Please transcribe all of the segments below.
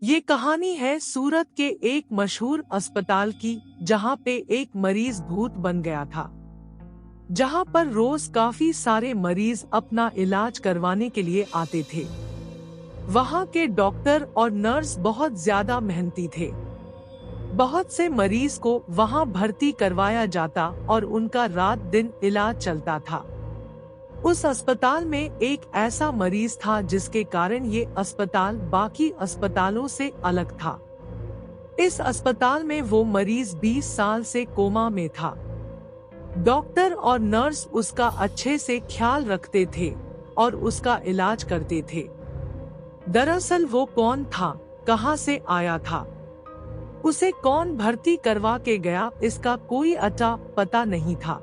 ये कहानी है सूरत के एक मशहूर अस्पताल की, जहां पे एक मरीज भूत बन गया था। जहां पर रोज काफी सारे मरीज अपना इलाज करवाने के लिए आते थे। वहां के डॉक्टर और नर्स बहुत ज्यादा मेहनती थे। बहुत से मरीज को वहां भर्ती करवाया जाता और उनका रात दिन इलाज चलता था। उस अस्पताल में एक ऐसा मरीज था जिसके कारण ये अस्पताल बाकी अस्पतालों से अलग था। इस अस्पताल में वो मरीज 20 साल से कोमा में था। डॉक्टर और नर्स उसका अच्छे से ख्याल रखते थे और उसका इलाज करते थे। दरअसल वो कौन था, कहां से आया था, उसे कौन भर्ती करवा के गया, इसका कोई अता पता नहीं था।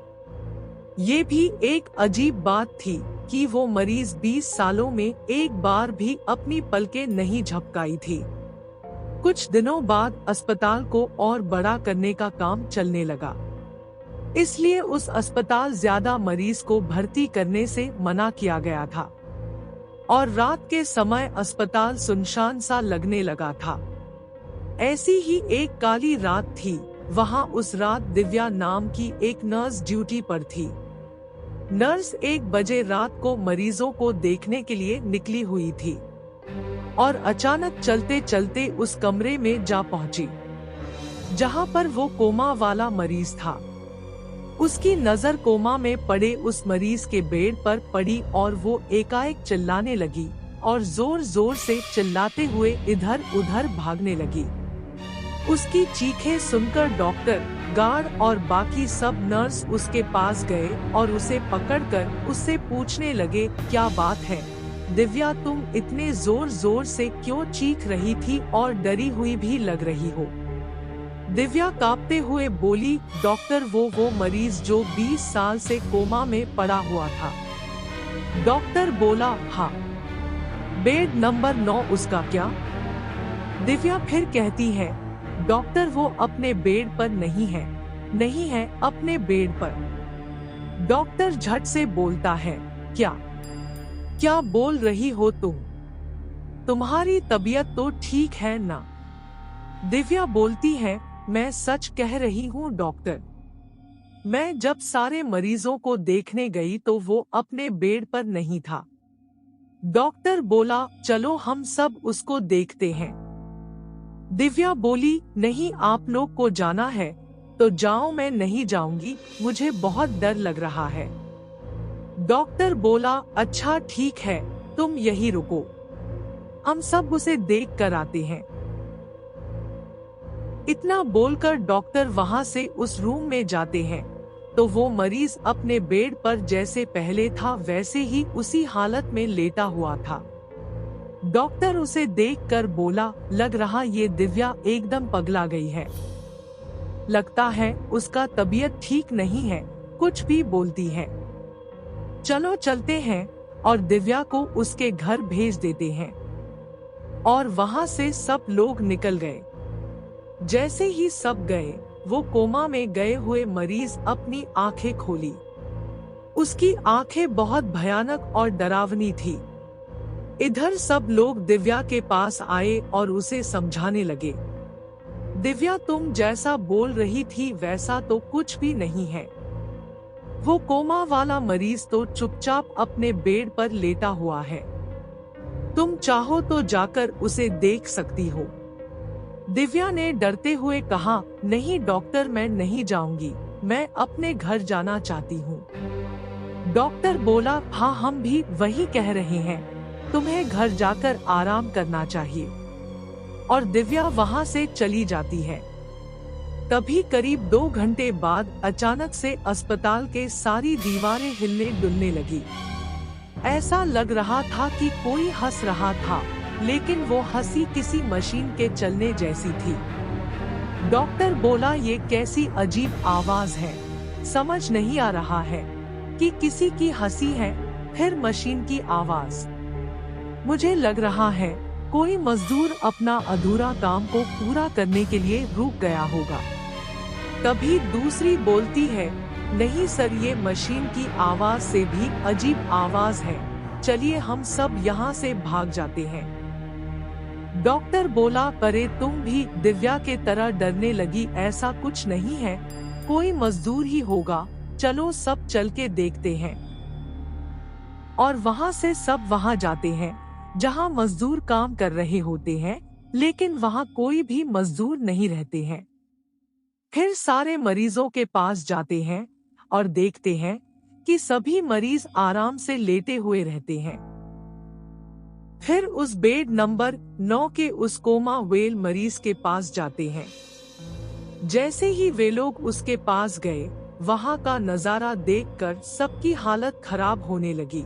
ये भी एक अजीब बात थी कि वो मरीज 20 सालों में एक बार भी अपनी पलकें नहीं झपकाई थी। कुछ दिनों बाद अस्पताल को और बड़ा करने का काम चलने लगा, इसलिए उस अस्पताल ज्यादा मरीज को भर्ती करने से मना किया गया था और रात के समय अस्पताल सुनसान सा लगने लगा था। ऐसी ही एक काली रात थी। वहां उस रात दिव्या नाम की एक नर्स ड्यूटी पर थी। नर्स 1 बजे रात को मरीजों को देखने के लिए निकली हुई थी और अचानक चलते चलते उस कमरे में जा पहुंची जहां पर वो कोमा वाला मरीज था। उसकी नजर कोमा में पड़े उस मरीज के बेड पर पड़ी और वो एकाएक चिल्लाने लगी और जोर जोर से चिल्लाते हुए इधर उधर भागने लगी। उसकी चीखें सुनकर डॉक्टर, गार्ड और बाकी सब नर्स उसके पास गए और उसे पकड़कर उससे पूछने लगे, क्या बात है दिव्या, तुम इतने जोर जोर से क्यों चीख रही थी और डरी हुई भी लग रही हो। दिव्या कांपते हुए बोली, डॉक्टर वो मरीज जो 20 साल से कोमा में पड़ा हुआ था। डॉक्टर बोला, हाँ, बेड नंबर 9 उसका क्या। दिव्या फिर कहती है, डॉक्टर वो अपने बेड पर नहीं है अपने बेड पर। डॉक्टर झट से बोलता है, क्या बोल रही हो तुम, तुम्हारी तबीयत तो ठीक है ना। दिव्या बोलती है, मैं सच कह रही हूँ डॉक्टर, मैं जब सारे मरीजों को देखने गई तो वो अपने बेड पर नहीं था। डॉक्टर बोला, चलो हम सब उसको देखते हैं। दिव्या बोली, नहीं, आप लोग को जाना है तो जाओ, मैं नहीं जाऊंगी, मुझे बहुत डर लग रहा है। डॉक्टर बोला, अच्छा ठीक है, तुम यही रुको, हम सब उसे देख कर आते हैं। इतना बोलकर डॉक्टर वहां से उस रूम में जाते हैं तो वो मरीज अपने बेड पर जैसे पहले था वैसे ही उसी हालत में लेटा हुआ था। डॉक्टर उसे देखकर बोला, लग रहा ये दिव्या एकदम पगला गई है, लगता है उसका तबीयत ठीक नहीं है, कुछ भी बोलती है। चलो चलते हैं, और दिव्या को उसके घर भेज देते हैं। और वहां से सब लोग निकल गए। जैसे ही सब गए, वो कोमा में गए हुए मरीज अपनी आंखें खोली। उसकी आंखें बहुत भयानक और डरावनी थी। इधर सब लोग दिव्या के पास आए और उसे समझाने लगे, दिव्या तुम जैसा बोल रही थी वैसा तो कुछ भी नहीं है। वो कोमा वाला मरीज तो चुपचाप अपने बेड पर लेटा हुआ है, तुम चाहो तो जाकर उसे देख सकती हो। दिव्या ने डरते हुए कहा, नहीं डॉक्टर, मैं नहीं जाऊंगी, मैं अपने घर जाना चाहती हूँ। डॉक्टर बोला, हाँ, हम भी वही कह रहे हैं, तुम्हें घर जाकर आराम करना चाहिए। और दिव्या वहां से चली जाती है। तभी करीब 2 घंटे बाद अचानक से अस्पताल के सारी दीवारें हिलने डुलने लगी। ऐसा लग रहा था कि कोई हंस रहा था, लेकिन वो हंसी किसी मशीन के चलने जैसी थी। डॉक्टर बोला, ये कैसी अजीब आवाज है, समझ नहीं आ रहा है कि किसी की हंसी है फिर मशीन की आवाज। मुझे लग रहा है कोई मजदूर अपना अधूरा काम को पूरा करने के लिए रुक गया होगा। तभी दूसरी बोलती है, नहीं सर, ये मशीन की आवाज से भी अजीब आवाज है, चलिए हम सब यहाँ से भाग जाते हैं। डॉक्टर बोला, अरे तुम भी दिव्या के तरह डरने लगी, ऐसा कुछ नहीं है, कोई मजदूर ही होगा, चलो सब चल के देखते हैं। और वहाँ से सब वहाँ जाते हैं जहाँ मजदूर काम कर रहे होते हैं, लेकिन वहाँ कोई भी मजदूर नहीं रहते हैं। फिर सारे मरीजों के पास जाते हैं और देखते हैं कि सभी मरीज आराम से लेटे हुए रहते हैं। फिर उस बेड नंबर 9 के उस कोमा वेल मरीज के पास जाते हैं। जैसे ही वे लोग उसके पास गए, वहाँ का नजारा देखकर सबकी हालत खराब होने लगी।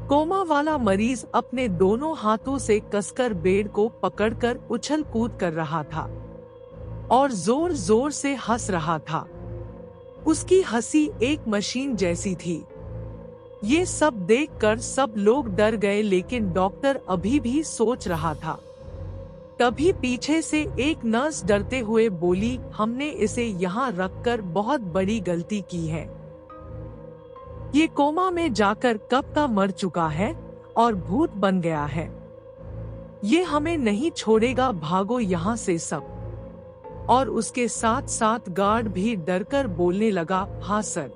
कोमा वाला मरीज अपने दोनों हाथों से कसकर बेड को पकड़कर उछल कूद कर रहा था और जोर जोर से हंस रहा था। उसकी हंसी एक मशीन जैसी थी। ये सब देखकर सब लोग डर गए, लेकिन डॉक्टर अभी भी सोच रहा था। तभी पीछे से एक नर्स डरते हुए बोली, हमने इसे यहाँ रखकर बहुत बड़ी गलती की है। ये कोमा में जाकर कब का मर चुका है और भूत बन गया है। ये हमें नहीं छोड़ेगा, भागो यहाँ से सब। और उसके साथ साथ गार्ड भी डरकर बोलने लगा, हाँ सर,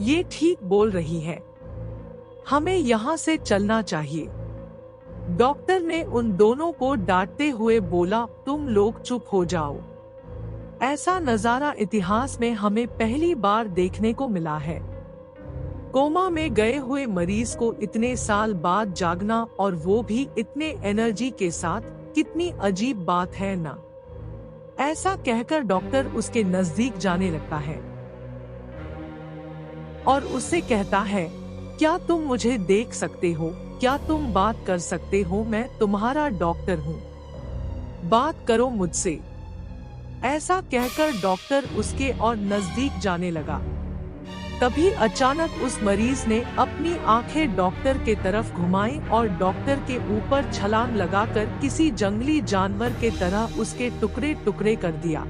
ये ठीक बोल रही है, हमें यहाँ से चलना चाहिए। डॉक्टर ने उन दोनों को डांटते हुए बोला, तुम लोग चुप हो जाओ। ऐसा नजारा इतिहास में हमें पहली बार देखने को मिला है। कोमा में गए हुए मरीज को इतने साल बाद जागना, और वो भी इतने एनर्जी के साथ, कितनी अजीब बात है ना। ऐसा कहकर डॉक्टर उसके नजदीक जाने लगता है और उससे कहता है, क्या तुम मुझे देख सकते हो? क्या तुम बात कर सकते हो? मैं तुम्हारा डॉक्टर हूँ, बात करो मुझसे। ऐसा कहकर डॉक्टर उसके और नजदीक जाने लगा। तभी अचानक उस मरीज ने अपनी आंखें डॉक्टर के तरफ घुमाई और डॉक्टर के ऊपर छलांग लगाकर किसी जंगली जानवर के तरह उसके टुकड़े टुकड़े कर दिया।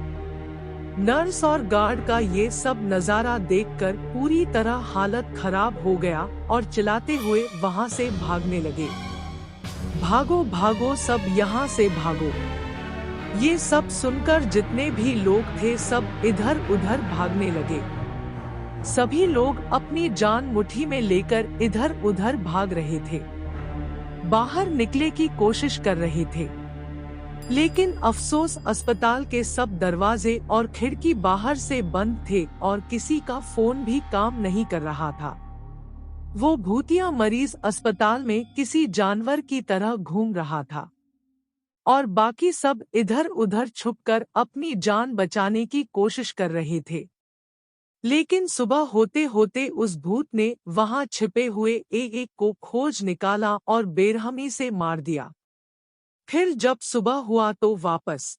नर्स और गार्ड का ये सब नजारा देखकर पूरी तरह हालत खराब हो गया और चिल्लाते हुए वहाँ से भागने लगे, भागो भागो सब यहाँ से भागो। ये सब सुनकर जितने भी लोग थे सब इधर उधर भागने लगे। सभी लोग अपनी जान मुट्ठी में लेकर इधर उधर भाग रहे थे, बाहर निकले की कोशिश कर रहे थे। लेकिन अफसोस, अस्पताल के सब दरवाजे और खिड़की बाहर से बंद थे और किसी का फोन भी काम नहीं कर रहा था। वो भूतिया मरीज अस्पताल में किसी जानवर की तरह घूम रहा था और बाकी सब इधर उधर छुपकर अपनी जान बचाने की कोशिश कर रहे थे। लेकिन सुबह होते होते उस भूत ने वहां छिपे हुए एक एक को खोज निकाला और बेरहमी से मार दिया। फिर जब सुबह हुआ तो वापस